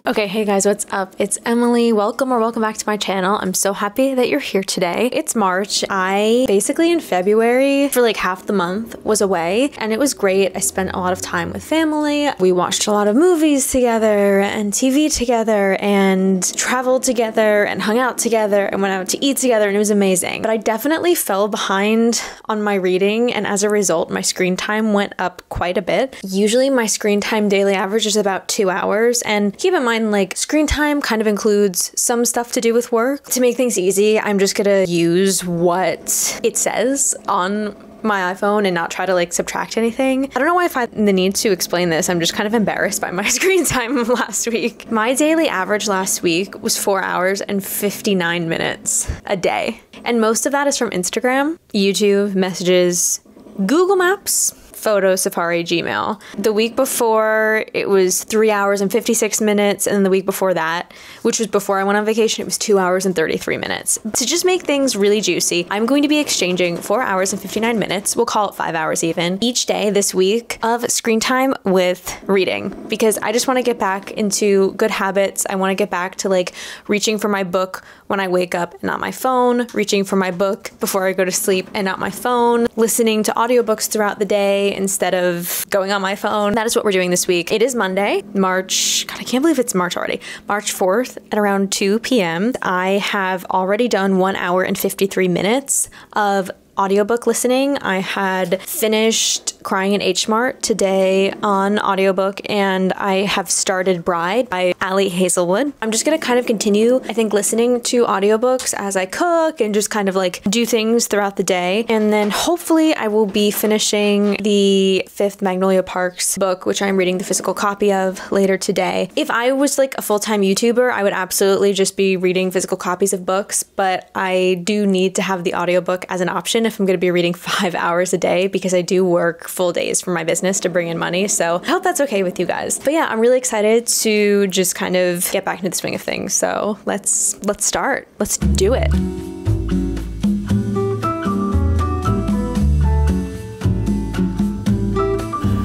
Okay, hey guys, what's up? It's Emily. Welcome back to my channel. I'm so happy that you're here today. It's March. I basically in February for like half the month was away and it was great. I spent a lot of time with family. We watched a lot of movies together and TV together and traveled together and hung out together and went out to eat together and it was amazing. But I definitely fell behind on my reading and as a result, my screen time went up quite a bit. Usually my screen time daily average is about 2 hours, and keep in mind like screen time kind of includes some stuff to do with work. To make things easy, I'm just gonna use what it says on my iPhone and not try to like subtract anything. I don't know why I find the need to explain this. I'm just kind of embarrassed by my screen time last week. My daily average last week was 4 hours and 59 minutes a day. And most of that is from Instagram, YouTube, messages, Google Maps, Photo, Safari, Gmail. The week before, it was 3 hours and 56 minutes, and then the week before that, which was before I went on vacation, it was 2 hours and 33 minutes. To just make things really juicy, I'm going to be exchanging 4 hours and 59 minutes, we'll call it 5 hours even, each day this week of screen time with reading, because I just want to get back into good habits. I want to get back to like reaching for my book when I wake up and not my phone, reaching for my book before I go to sleep and not my phone, listening to audiobooks throughout the day instead of going on my phone. That is what we're doing this week. It is Monday, March, God, I can't believe it's March already. March 4th at around 2 p.m. I have already done 1 hour and 53 minutes of audiobook listening. I had finished Crying in H Mart today on audiobook and I have started Bride by Ali Hazelwood. I'm just gonna kind of continue, I think, listening to audiobooks as I cook and just kind of like do things throughout the day. And then hopefully I will be finishing the 5th Magnolia Parks book, which I'm reading the physical copy of later today. If I was like a full-time YouTuber, I would absolutely just be reading physical copies of books, but I do need to have the audiobook as an option if I'm going to be reading 5 hours a day because I do work full days for my business to bring in money. So I hope that's okay with you guys. But yeah, I'm really excited to just kind of get back into the swing of things. So let's start. Let's do it.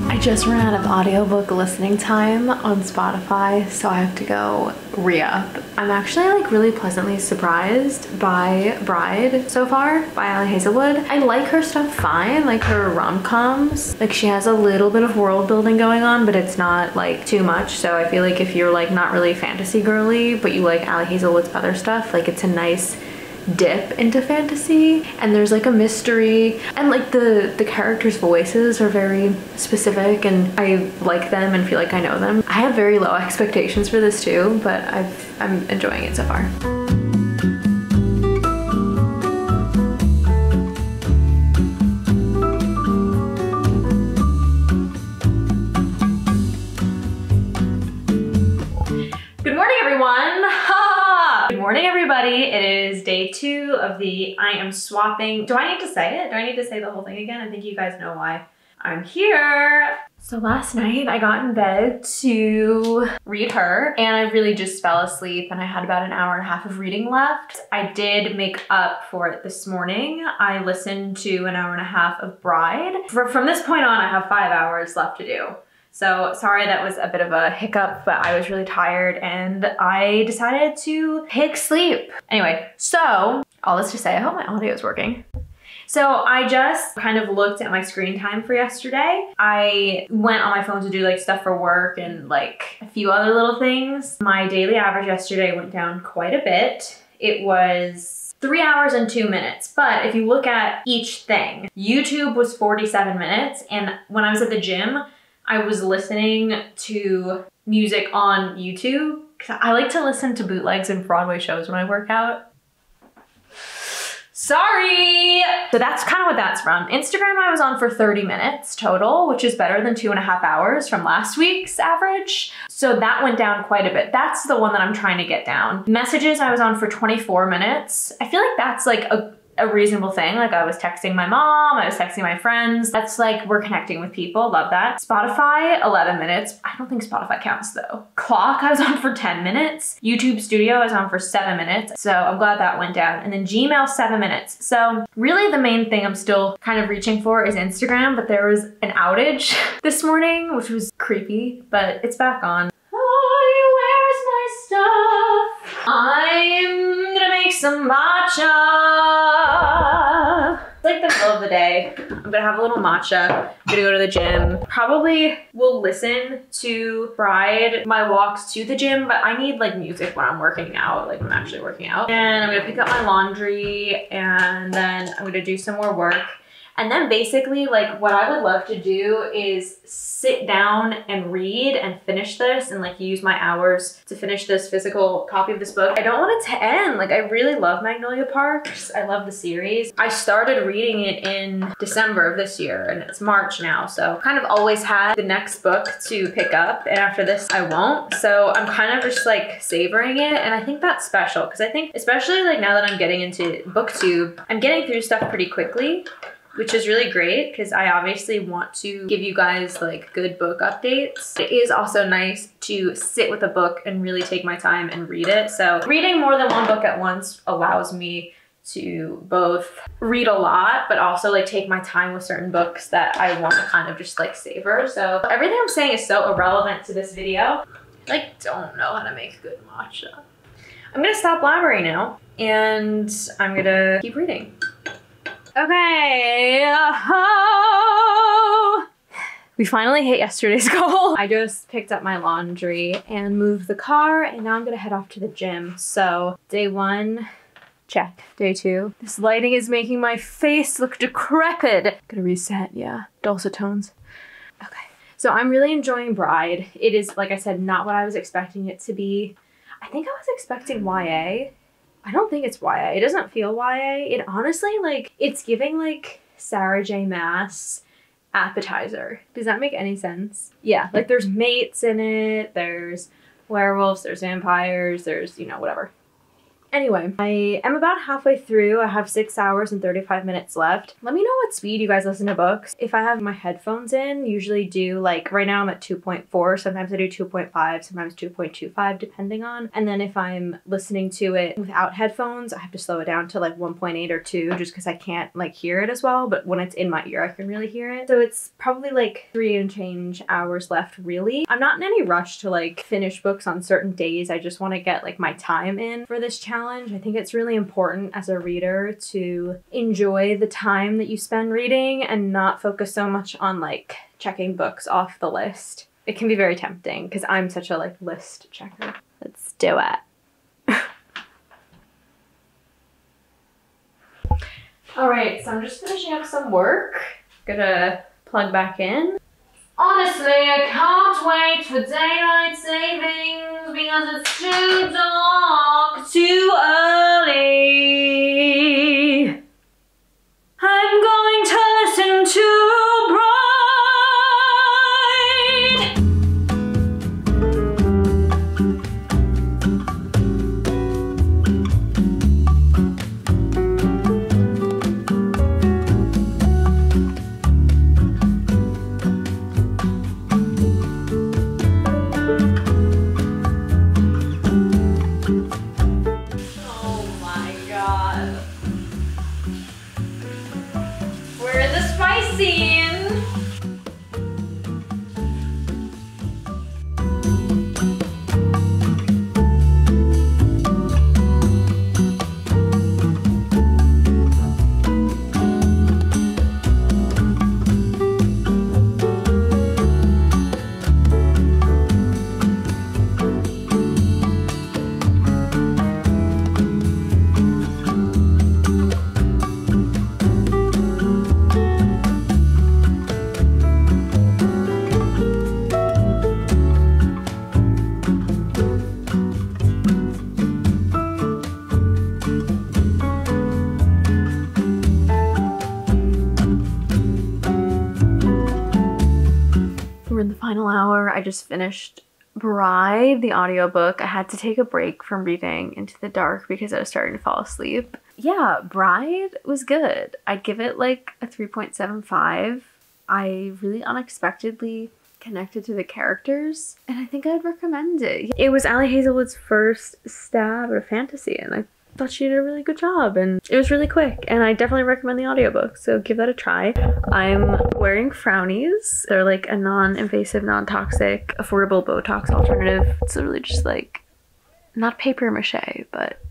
I just ran out of audiobook listening time on Spotify, so I have to go re-up. I'm actually like really pleasantly surprised by Bride so far by Ali Hazelwood. I like her stuff fine, like her rom-coms. Like she has a little bit of world building going on, but it's not like too much. So I feel like if you're like not really fantasy girly, but you like Ali Hazelwood's other stuff, like it's a nice dip into fantasy. And there's like a mystery and like the characters' voices are very specific and I like them and feel like I know them. I have very low expectations for this too, but I'm enjoying it so far. Good morning, everyone. Good morning, everybody. It is day 2 of the I am swapping. Do I need to say it? Do I need to say the whole thing again? I think you guys know why I'm here. So last night I got in bed to read her and I really just fell asleep and I had about an hour and a half of reading left. I did make up for it this morning. I listened to an hour and a half of Bride. From this point on, I have 5 hours left to do. So sorry that was a bit of a hiccup, but I was really tired and I decided to pick sleep. Anyway, so all this to say, I hope my audio is working. So I just kind of looked at my screen time for yesterday. I went on my phone to do like stuff for work and like a few other little things. My daily average yesterday went down quite a bit. It was 3 hours and 2 minutes. But if you look at each thing, YouTube was 47 minutes. And when I was at the gym, I was listening to music on YouTube. I like to listen to bootlegs and Broadway shows when I work out. Sorry! So that's kind of what that's from. Instagram I was on for 30 minutes total, which is better than 2.5 hours from last week's average. So that went down quite a bit. That's the one that I'm trying to get down. Messages I was on for 24 minutes. I feel like that's like a reasonable thing. Like I was texting my mom, I was texting my friends. That's like, we're connecting with people, love that. Spotify, 11 minutes. I don't think Spotify counts though. Clock, I was on for 10 minutes. YouTube Studio, I was on for 7 minutes. So I'm glad that went down. And then Gmail, 7 minutes. So really the main thing I'm still kind of reaching for is Instagram, but there was an outage this morning, which was creepy, but it's back on. Oh, where's I'm gonna make some matcha. It's like the middle of the day. I'm gonna have a little matcha. I'm gonna go to the gym. Probably will listen to Bride my walks to the gym, but I need like music when I'm working out, like when I'm actually working out. And I'm gonna pick up my laundry and then I'm gonna do some more work. And then basically like what I would love to do is sit down and read and finish this and like use my hours to finish this physical copy of this book. I don't want it to end. Like I really love Magnolia Parks. I love the series. I started reading it in December of this year and it's March now. So kind of always had the next book to pick up and after this I won't. So I'm kind of just like savoring it and I think that's special because I think especially like now that I'm getting into BookTube, I'm getting through stuff pretty quickly, which is really great because I obviously want to give you guys like good book updates. It is also nice to sit with a book and really take my time and read it. So reading more than one book at once allows me to both read a lot, but also like take my time with certain books that I want to kind of just like savor. So everything I'm saying is so irrelevant to this video. I like don't know how to make good matcha. I'm gonna stop blabbering now and I'm gonna keep reading. Okay, we finally hit yesterday's goal. I just picked up my laundry and moved the car and now I'm gonna head off to the gym. So day 1, check. Day 2, this lighting is making my face look decrepit. Gonna reset, yeah, dulcet tones. Okay, so I'm really enjoying Bride. It is, like I said, not what I was expecting it to be. I think I was expecting YA. I don't think it's YA. It doesn't feel YA. It honestly, like, it's giving like Sarah J Maas appetizer. Does that make any sense? Yeah, like there's mates in it, there's werewolves, there's vampires, there's, you know, whatever. Anyway, I am about halfway through. I have 6 hours and 35 minutes left. Let me know what speed you guys listen to books. If I have my headphones in, usually do like, right now I'm at 2.4. Sometimes I do 2.5, sometimes 2.25 depending on. And then if I'm listening to it without headphones, I have to slow it down to like 1.8 or 2 just because I can't like hear it as well. But when it's in my ear, I can really hear it. So it's probably like 3 and change hours left really. I'm not in any rush to like finish books on certain days. I just want to get like my time in for this challenge. I think it's really important as a reader to enjoy the time that you spend reading and not focus so much on like checking books off the list. It can be very tempting because I'm such a like list checker. Let's do it. All right, so I'm just finishing up some work. Gonna plug back in. Honestly, I can't wait for daylight savings because it's too dark, too early. I'm going to listen to We're in the final hour. I just finished Bride, the audiobook. I had to take a break from reading Into the Dark because I was starting to fall asleep. Yeah, Bride was good. I'd give it like a 3.75. I really unexpectedly connected to the characters and I think I'd recommend it. It was Ali Hazelwood's first stab at a fantasy and I thought she did a really good job and it was really quick and I definitely recommend the audiobook, so give that a try. I'm wearing Frownies. They're like a non-invasive, non-toxic, affordable Botox alternative. It's literally just like not paper mache, but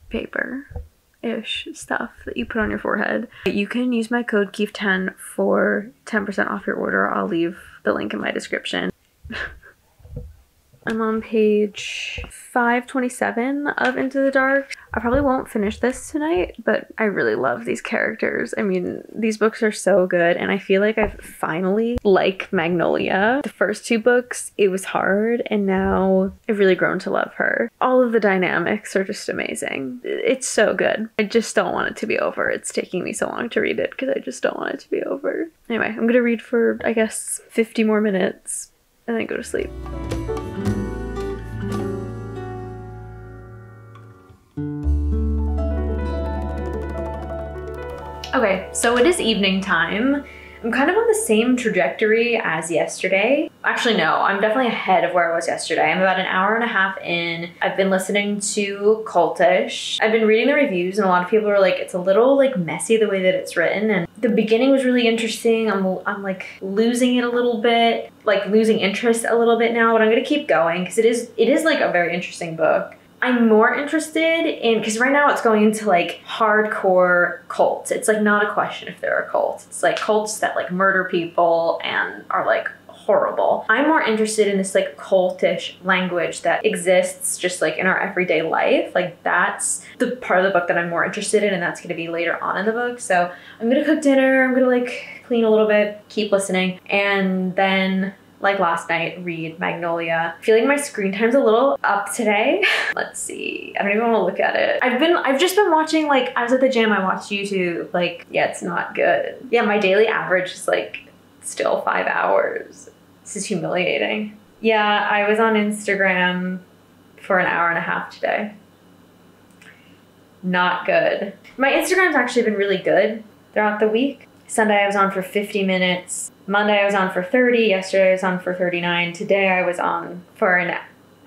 paper-ish stuff that you put on your forehead. You can use my code KEEF10 for 10% off your order. I'll leave the link in my description. I'm on page 527 of Into the Dark. I probably won't finish this tonight, but I really love these characters. I mean, these books are so good, and I feel like I've finally, like Magnolia, the first two books, it was hard, and now I've really grown to love her. All of the dynamics are just amazing. It's so good. I just don't want it to be over. It's taking me so long to read it because I just don't want it to be over. Anyway, I'm gonna read for, I guess, 50 more minutes and then go to sleep. Okay, so it is evening time. I'm kind of on the same trajectory as yesterday. Actually, no, I'm definitely ahead of where I was yesterday. I'm about an hour and a half in. I've been listening to Cultish. I've been reading the reviews, and a lot of people are like, it's a little like messy the way that it's written. And the beginning was really interesting. I'm like losing it a little bit, like losing interest a little bit now, but I'm gonna keep going because it is like a very interesting book. I'm more interested in, because right now it's going into like hardcore cults. It's like not a question if they're a cult. It's like cults that like murder people and are like horrible. I'm more interested in this like cultish language that exists just like in our everyday life. Like that's the part of the book that I'm more interested in, and that's gonna be later on in the book. So I'm gonna cook dinner, I'm gonna like clean a little bit, keep listening, and then like last night, read Magnolia. Feeling my screen time's a little up today. Let's see, I don't even wanna look at it. I've just been watching, like, I was at the gym, I watched YouTube. Like, yeah, it's not good. Yeah, my daily average is like still 5 hours. This is humiliating. Yeah, I was on Instagram for an hour and a half today. Not good. My Instagram's actually been really good throughout the week. Sunday I was on for 50 minutes. Monday I was on for 30. Yesterday I was on for 39. Today I was on for an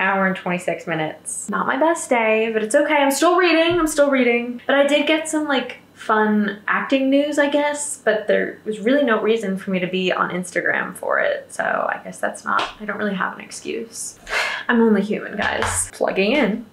hour and 26 minutes. Not my best day, but it's okay. I'm still reading. But I did get some like fun acting news, I guess, but there was really no reason for me to be on Instagram for it. So I guess I don't really have an excuse. I'm only human, guys. Plugging in.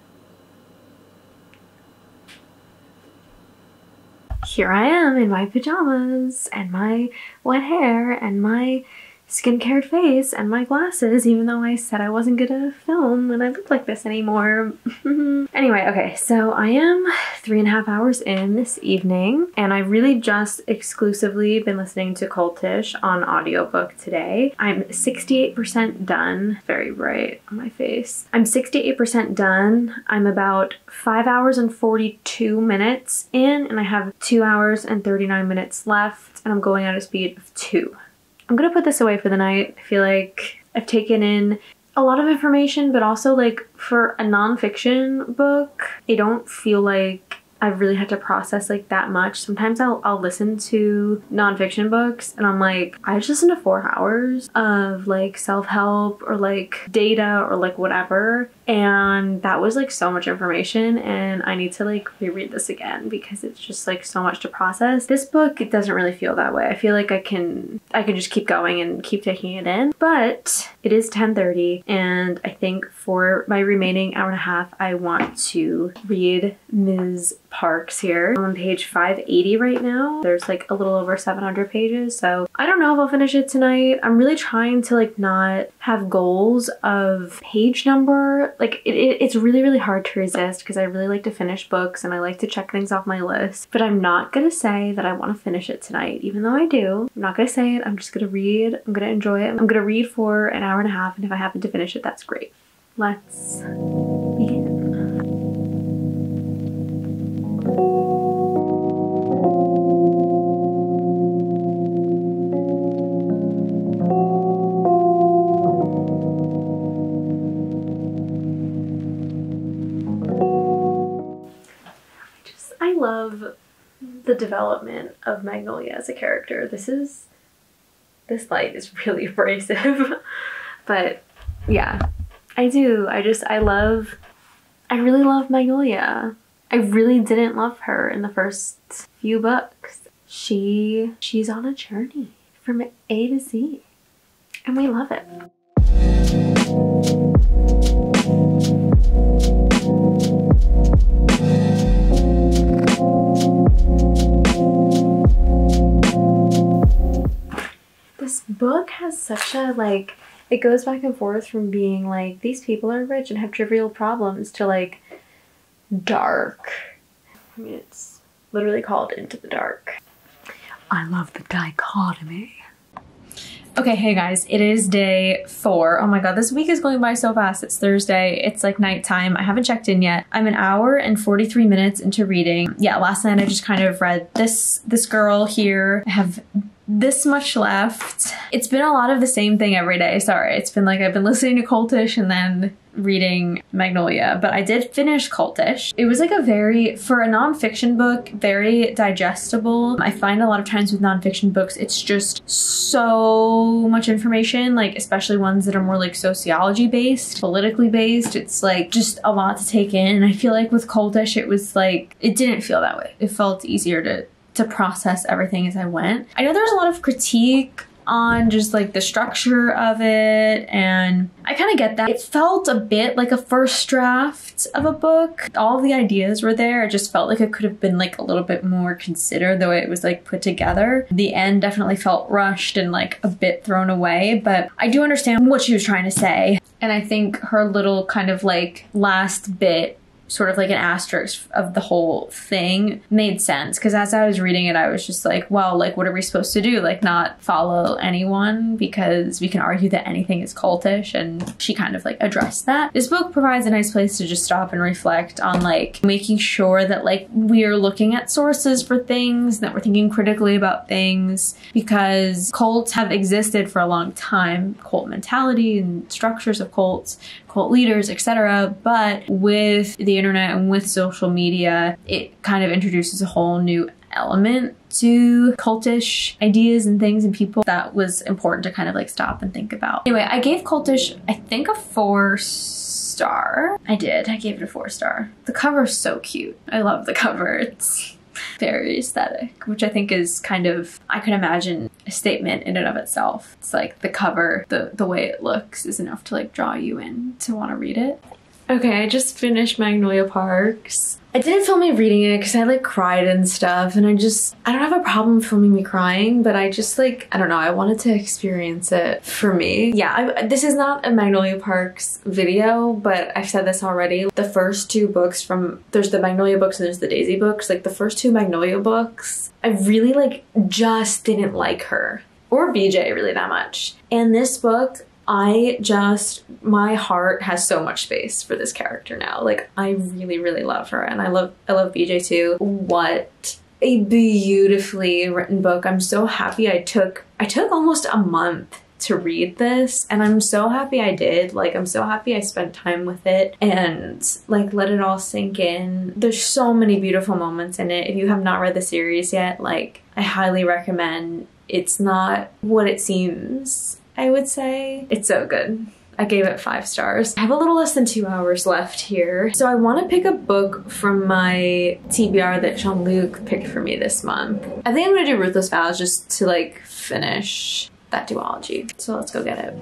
Here I am in my pajamas and my wet hair and my skin-cared face and my glasses, even though I said I wasn't gonna film when I look like this anymore. Anyway, okay, so I am 3.5 hours in this evening, and I really just exclusively been listening to Cultish on audiobook today. I'm 68% done. Very bright on my face. I'm 68% done. I'm about 5 hours and 42 minutes in, and I have 2 hours and 39 minutes left, and I'm going at a speed of 2. I'm gonna put this away for the night. I feel like I've taken in a lot of information, but also like for a nonfiction book, I don't feel like I've really had to process like that much. Sometimes I'll listen to nonfiction books and I'm like, I just listened to 4 hours of like self-help or like data or like whatever. And that was like so much information, and I need to like reread this again because it's just like so much to process. This book, it doesn't really feel that way. I feel like I can just keep going and keep taking it in, but it is 10:30 and I think for my remaining hour and a half, I want to read Ms. Parks here. I'm on page 580 right now. There's like a little over 700 pages, so I don't know if I'll finish it tonight. I'm really trying to like not have goals of page number. Like it's really, really hard to resist because I really like to finish books and I like to check things off my list, but I'm not gonna say that I want to finish it tonight, even though I do. I'm not gonna say it. I'm just gonna read. I'm gonna enjoy it. I'm gonna read for an hour and a half, and if I happen to finish it, that's great. Let's begin. I love the development of Magnolia as a character. This light is really abrasive, but yeah, I do. I really love Magnolia. I really didn't love her in the first few books. She's on a journey from A to Z, and we love it. such a, like, it goes back and forth from being like, these people are rich and have trivial problems, to like dark. I mean, it's literally called Into the Dark. I love the dichotomy. Okay, hey guys, it is day 4. Oh my god, this week is going by so fast. It's Thursday. It's like nighttime. I haven't checked in yet. I'm an hour and 43 minutes into reading. Yeah, last night I just kind of read this girl here. I have this much left. It's been a lot of the same thing every day. Sorry, it's been like I've been listening to Cultish and then reading Magnolia, but I did finish Cultish. It was like a very, for a nonfiction book, very digestible. I find a lot of times with nonfiction books, it's just so much information, like especially ones that are more like sociology based, politically based. It's like just a lot to take in. And I feel like with Cultish, it was like, it didn't feel that way. It felt easier to process everything as I went. I know there's a lot of critique on just like the structure of it, and I kind of get that. It felt a bit like a first draft of a book. All of the ideas were there. It just felt like it could have been like a little bit more considered the way it was like put together. The end definitely felt rushed and like a bit thrown away, but I do understand what she was trying to say. And I think her little kind of like last bit, sort of like an asterisk of the whole thing, made sense, because as I was reading it, I was just like, well, like, what are we supposed to do? Like, not follow anyone, because we can argue that anything is cultish, and she kind of like addressed that. This book provides a nice place to just stop and reflect on like making sure that like we're looking at sources for things, that we're thinking critically about things, because cults have existed for a long time, cult mentality and structures of cults, cult leaders, etc. But with the internet and with social media, it kind of introduces a whole new element to cultish ideas and things and people that was important to kind of like stop and think about. Anyway, I gave Cultish, I think, a 4-star. I did. I gave it a 4-star. The cover's so cute. I love the cover. It's very aesthetic, which I think is kind of, I can imagine, a statement in and of itself. It's like the cover, the way it looks is enough to like draw you in to want to read it. Okay, I just finished Magnolia Parks. I didn't film me reading it because I like cried and stuff, and I don't have a problem filming me crying, but I just like, I don't know, I wanted to experience it for me. Yeah, this is not a Magnolia Parks video, but I've said this already. The first 2 books there's the Magnolia books and there's the Daisy books, like the first 2 Magnolia books, I really like just didn't like her or BJ really that much. And this book, my heart has so much space for this character now. Like, I really, really love her, and I love BJ too. What a beautifully written book. I'm so happy I took almost a month to read this, and I'm so happy I did. Like, I'm so happy I spent time with it and like let it all sink in. There's so many beautiful moments in it. If you have not read the series yet, like, I highly recommend. It's not what it seems, I would say. It's so good. I gave it 5 stars. I have a little less than 2 hours left here. So I want to pick a book from my TBR that Jean-Luc picked for me this month. I think I'm gonna do Ruthless Vows just to like finish that duology. So let's go get it.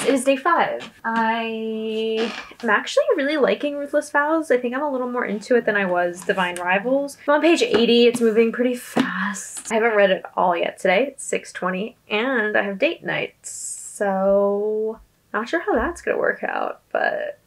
It is day 5. I am actually really liking Ruthless Vows. I think I'm a little more into it than I was Divine Rivals. I'm on page 80. It's moving pretty fast. I haven't read it all yet today. It's 6:20 and I have date nights. So not sure how that's gonna work out, but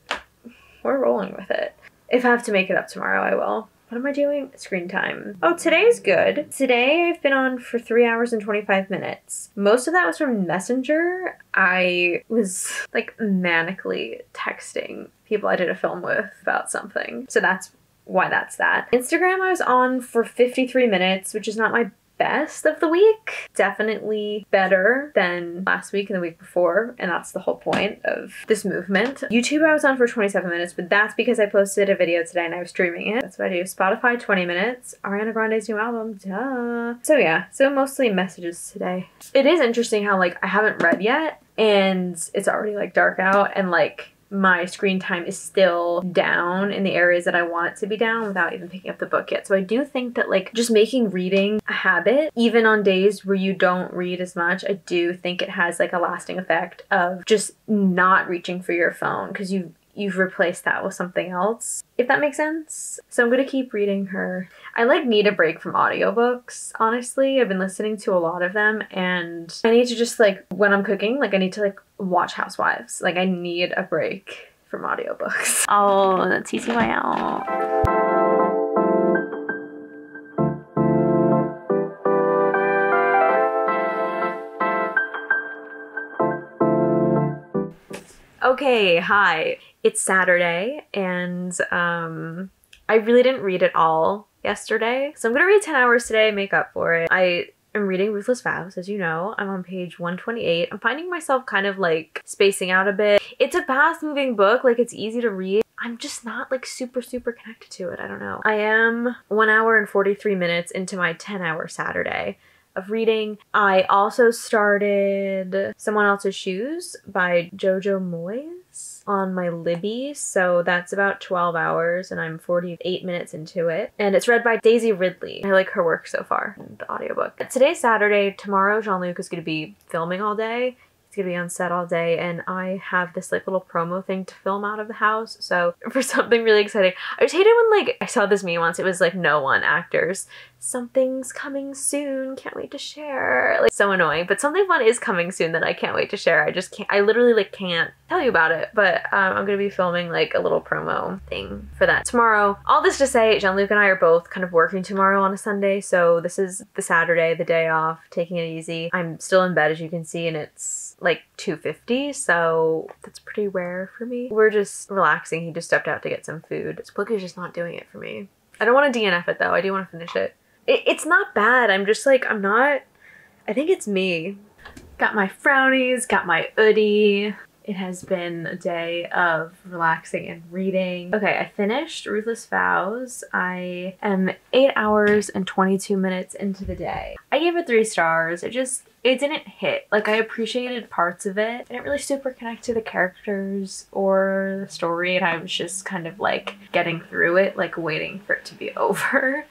we're rolling with it. If I have to make it up tomorrow, I will. What am I doing? Screen time. Oh, today's good. Today I've been on for 3 hours and 25 minutes. Most of that was from Messenger. I was like manically texting people I did a film with about something. So that's why that's that. Instagram I was on for 53 minutes, which is not my best of the week. Definitely better than last week and the week before, and that's the whole point of this movement. YouTube I was on for 27 minutes, but that's because I posted a video today and I was streaming it. That's what I do. Spotify 20 minutes. Ariana Grande's new album, duh. So yeah, so mostly messages today. It is interesting how like I haven't read yet and it's already like dark out and like my screen time is still down in the areas that I want it to be down without even picking up the book yet. So I do think that like just making reading a habit, even on days where you don't read as much, I do think it has like a lasting effect of just not reaching for your phone because you've replaced that with something else, if that makes sense. So I'm gonna keep reading her. I like need a break from audiobooks, honestly. I've been listening to a lot of them and I need to just like, when I'm cooking, like I need to like watch Housewives. Like I need a break from audiobooks. Oh, that's TC my out. Okay, hi. It's Saturday and I really didn't read it all yesterday. So I'm gonna read 10 hours today, make up for it. I am reading Ruthless Vows, as you know. I'm on page 128. I'm finding myself kind of like spacing out a bit. It's a fast-moving book, like it's easy to read. I'm just not like super connected to it. I don't know. I am 1 hour and 43 minutes into my 10-hour Saturday of reading. I also started Someone Else's Shoes by Jojo Moyes on my Libby, so that's about 12 hours and I'm 48 minutes into it. And it's read by Daisy Ridley. I like her work so far in the audiobook. Today's Saturday. Tomorrow Jean-Luc is going to be filming all day. He's gonna be on set all day and I have this like little promo thing to film out of the house. So for something really exciting. I just hated when like I saw this meme once. It was like no one actors. Something's coming soon. Can't wait to share. Like so annoying. But something fun is coming soon that I can't wait to share. I just can't. I literally like can't tell you about it. But I'm gonna be filming like a little promo thing for that tomorrow. All this to say, Jean-Luc and I are both kind of working tomorrow on a Sunday. So this is the Saturday, the day off, taking it easy. I'm still in bed as you can see and it's like 2:50, so that's pretty rare for me. We're just relaxing. He just stepped out to get some food. This book is just not doing it for me. I don't want to DNF it though. I do want to finish it. It's not bad. I'm just like, I think it's me. Got my frownies, got my hoodie. It has been a day of relaxing and reading. Okay, I finished Ruthless Vows. I am 8 hours and 22 minutes into the day. I gave it 3 stars. It didn't hit. Like, I appreciated parts of it. I didn't really super connect to the characters or the story, and I was just kind of like getting through it, like waiting for it to be over.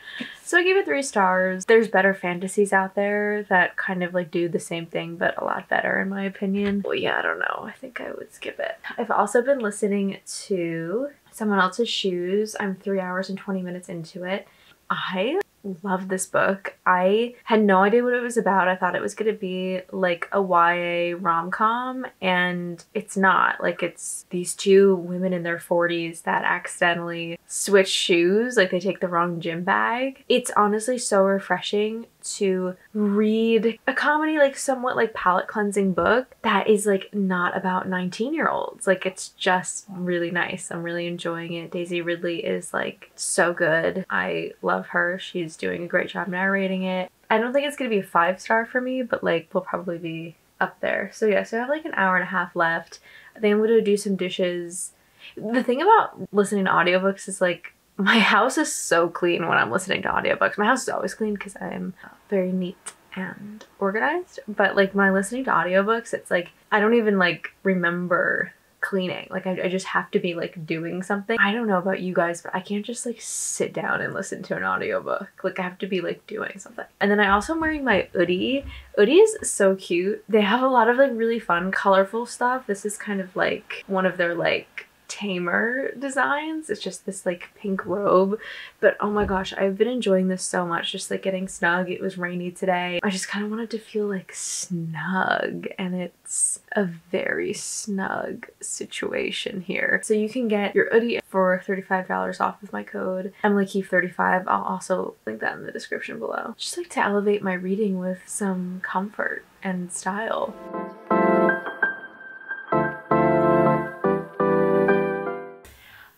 So I gave it 3 stars. There's better fantasies out there that kind of like do the same thing, but a lot better in my opinion. Well, yeah, I don't know. I think I would skip it. I've also been listening to Someone Else's Shoes. I'm 3 hours and 20 minutes into it. I love this book. I had no idea what it was about. I thought it was gonna be like a YA rom-com and it's not. Like it's these 2 women in their 40s that accidentally switch shoes, like they take the wrong gym bag. It's honestly so refreshing to read a comedy, like somewhat like palate cleansing book that is like not about 19-year-olds. Like it's just really nice. I'm really enjoying it. Daisy Ridley is like so good. I love her. She's doing a great job narrating it. I don't think it's gonna be a 5-star for me, but like will probably be up there. So yeah, so I have like an hour and a half left. I think I'm gonna do some dishes. The thing about listening to audiobooks is like my house is so clean when I'm listening to audiobooks. My house is always clean because I'm very neat and organized. But like when I'm listening to audiobooks, it's like I don't even like remember cleaning. Like I just have to be like doing something. I don't know about you guys, but I can't just like sit down and listen to an audiobook. Like I have to be like doing something. And then I also am wearing my hoodie. Hoodie is so cute. They have a lot of like really fun, colorful stuff. This is kind of like one of their like tamer designs. It's just this like pink robe, but oh my gosh, I've been enjoying this so much, just like getting snug. It was rainy today. I just kind of wanted to feel like snug, and it's a very snug situation here. So you can get your hoodie for $35 off with my code EmilyKeefe35. I'll also link that in the description below. Just like to elevate my reading with some comfort and style.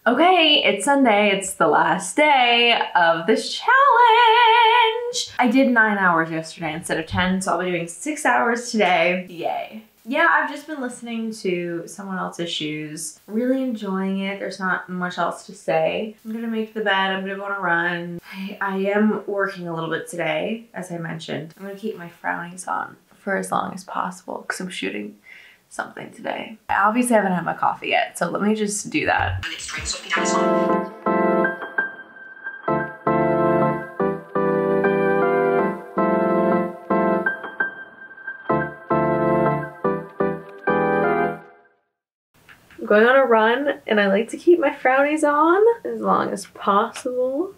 Okay, it's Sunday. It's the last day of this challenge. challenge. I did 9 hours yesterday instead of 10, so I'll be doing 6 hours today. Yay. Yeah, I've just been listening to Someone Else's Shoes, really enjoying it. There's not much else to say. I'm gonna make the bed, I'm gonna go on a run. I am working a little bit today, as I mentioned. I'm gonna keep my frownies on for as long as possible because I'm shooting something today. I obviously haven't had my coffee yet, so let me just do that. I'm going on a run and I like to keep my frownies on as long as possible.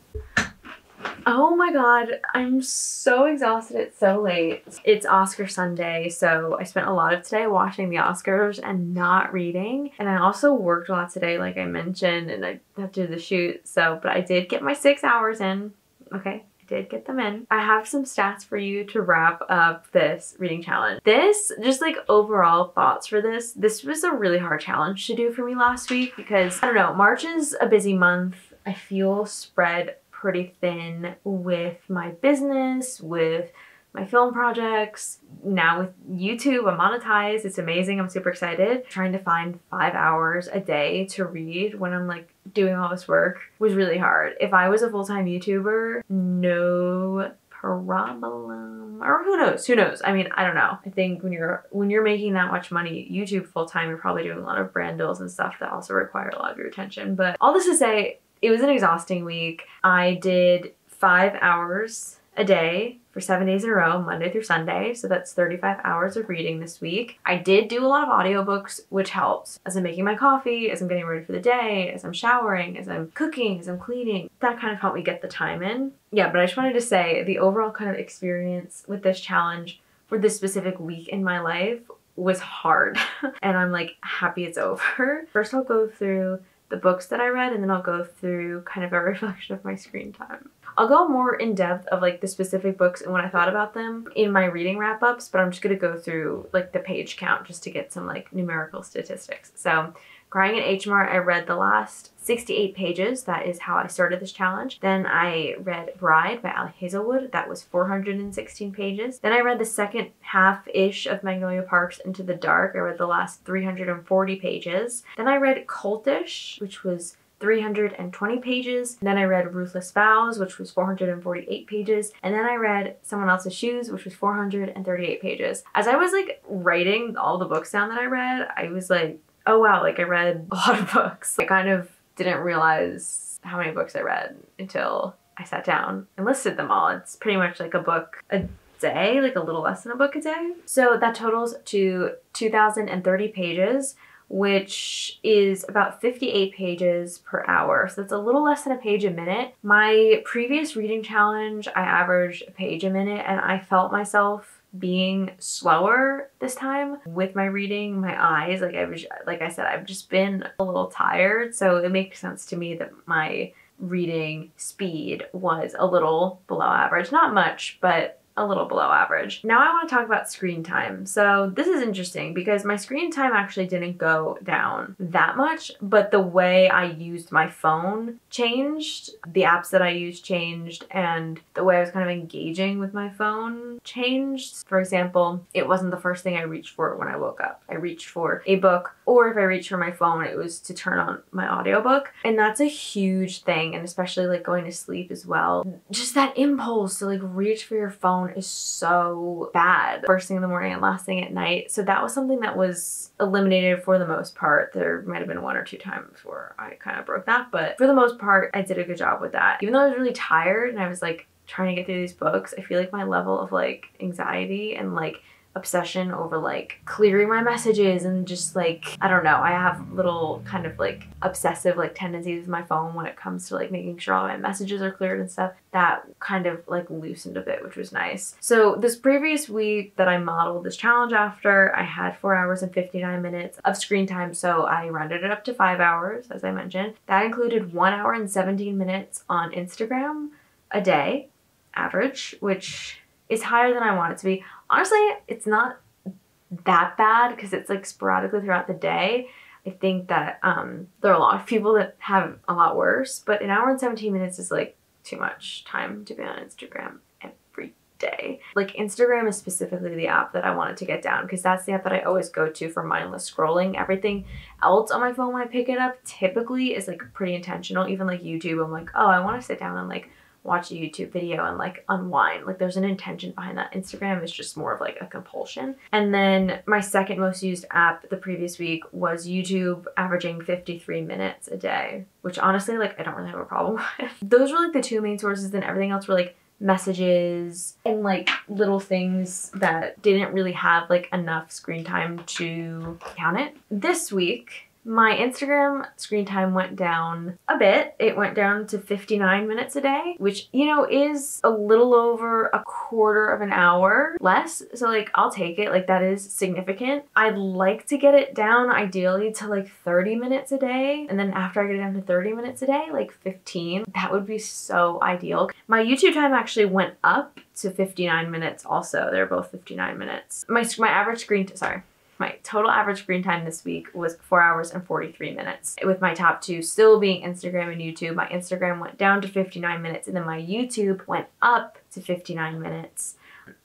Oh my god, I'm so exhausted. It's so late. It's Oscar Sunday, so I spent a lot of today watching the Oscars and not reading. And I also worked a lot today, like I mentioned, and I have to do the shoot. So, but I did get my 6 hours in. Okay, I did get them in. I have some stats for you to wrap up this reading challenge. This, just like overall thoughts for this was a really hard challenge to do for me last week because, I don't know, March is a busy month. I feel spread pretty thin with my business, with my film projects. Now with YouTube, I'm monetized. It's amazing. I'm super excited. Trying to find 5 hours a day to read when I'm like doing all this work was really hard. If I was a full-time YouTuber, no problem. Or who knows? I mean, I don't know. I think when you're making that much money, YouTube full-time, you're probably doing a lot of brand deals and stuff that also require a lot of your attention. But all this to say, it was an exhausting week. I did 5 hours a day for 7 days in a row, Monday through Sunday. So that's 35 hours of reading this week. I did do a lot of audiobooks, which helps as I'm making my coffee, as I'm getting ready for the day, as I'm showering, as I'm cooking, as I'm cleaning. That kind of helped me get the time in. Yeah, but I just wanted to say the overall kind of experience with this challenge for this specific week in my life was hard. And I'm like happy it's over. First I'll go through the books that I read, and then I'll go through kind of a reflection of my screen time. I'll go more in depth of like the specific books and what I thought about them in my reading wrap-ups, but I'm just gonna go through like the page count just to get some like numerical statistics. So Crying in H Mart, I read the last 68 pages. That is how I started this challenge. Then I read Bride by Ali Hazelwood. That was 416 pages. Then I read the second half-ish of Magnolia Park's Into the Dark. I read the last 340 pages. Then I read Cultish, which was 320 pages. And then I read Ruthless Vows, which was 448 pages. And then I read Someone Else's Shoes, which was 438 pages. As I was like writing all the books down that I read, I was like, oh wow, like I read a lot of books. I kind of didn't realize how many books I read until I sat down and listed them all. It's pretty much like a book a day, like a little less than a book a day. So that totals to 2,030 pages, which is about 58 pages per hour. So that's a little less than a page a minute. My previous reading challenge, I averaged a page a minute, and I felt myself being slower this time with my reading. My eyes, like I said, I've just been a little tired, so it makes sense to me that my reading speed was a little below average. Not much, but a little below average. Now I want to talk about screen time. So this is interesting because my screen time actually didn't go down that much, but the way I used my phone changed. The apps that I used changed, and the way I was kind of engaging with my phone changed. For example, it wasn't the first thing I reached for when I woke up. I reached for a book, or if I reached for my phone, it was to turn on my audiobook. And that's a huge thing, and especially like going to sleep as well. Just that impulse to like reach for your phone is so bad first thing in the morning and last thing at night. So that was something that was eliminated for the most part. There might have been 1 or 2 times where I kind of broke that, but for the most part, I did a good job with that. Even though I was really tired and I was like trying to get through these books, I feel like my level of like anxiety and like obsession over like clearing my messages and just like, I don't know, I have little kind of like obsessive like tendencies with my phone when it comes to like making sure all my messages are cleared and stuff. That kind of like loosened a bit, which was nice. So this previous week that I modeled this challenge after, I had 4 hours and 59 minutes of screen time, so I rounded it up to 5 hours, as I mentioned. That included 1 hour and 17 minutes on Instagram a day, average, which is higher than I want it to be. Honestly, it's not that bad because it's like sporadically throughout the day. I think that there are a lot of people that have a lot worse, but an hour and 17 minutes is like too much time to be on Instagram day. Like Instagram is specifically the app that I wanted to get down because that's the app that I always go to for mindless scrolling. Everything else on my phone when I pick it up typically is like pretty intentional. Even like YouTube, I'm like, oh, I want to sit down and like watch a YouTube video and like unwind. Like there's an intention behind that. Instagram is just more of like a compulsion. And then my second most used app the previous week was YouTube, averaging 53 minutes a day, which honestly, like I don't really have a problem with. Those were like the two main sources, and everything else were like messages and like little things that didn't really have like enough screen time to count it. This week, my Instagram screen time went down a bit. It went down to 59 minutes a day, which, you know, is a little over a quarter of an hour less. So like, I'll take it. Like that is significant. I'd like to get it down ideally to like 30 minutes a day. And then after I get it down to 30 minutes a day, like 15, that would be so ideal. My YouTube time actually went up to 59 minutes also. They're both 59 minutes. My total average screen time this week was 4 hours and 43 minutes, with my top two still being Instagram and YouTube. My Instagram went down to 59 minutes, and then my YouTube went up to 59 minutes,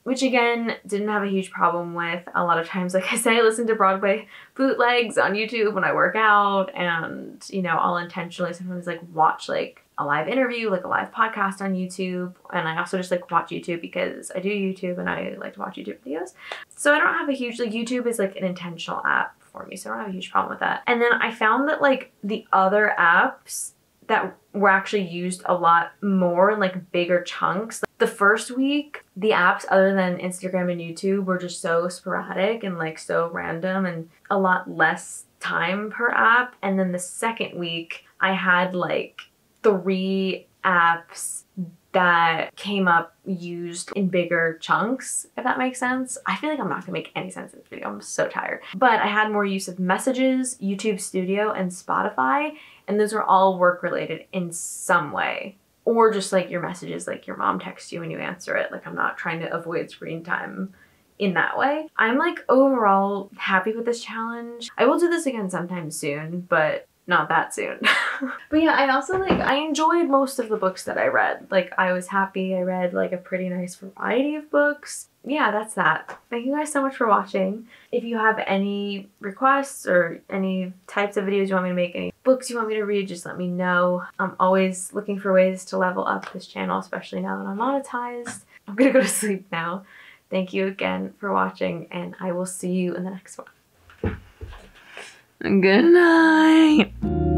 which again, didn't have a huge problem with. A lot of times, like I say, I listen to Broadway bootlegs on YouTube when I work out, and, you know, I'll intentionally sometimes like watch like a live interview, like a live podcast on YouTube. And I also just like watch YouTube because I do YouTube and I like to watch YouTube videos. So I don't have a huge, like YouTube is like an intentional app for me, so I don't have a huge problem with that. And then I found that like the other apps that were actually used a lot more in like bigger chunks. The first week, the apps other than Instagram and YouTube were just so sporadic and like so random and a lot less time per app. And then the second week, I had like 3 apps that came up used in bigger chunks, if that makes sense. I feel like I'm not gonna make any sense in this video. I'm so tired. But I had more use of Messages, YouTube Studio, and Spotify, and those are all work related in some way. Or just like your messages, like your mom texts you and you answer it. Like I'm not trying to avoid screen time in that way. I'm like overall happy with this challenge. I will do this again sometime soon, but not that soon. But yeah, I also like, I enjoyed most of the books that I read. Like I was happy. I read like a pretty nice variety of books. Yeah, that's that. Thank you guys so much for watching. If you have any requests or any types of videos you want me to make, any books you want me to read, just let me know. I'm always looking for ways to level up this channel, especially now that I'm monetized. I'm gonna go to sleep now. Thank you again for watching, and I will see you in the next one. Good night.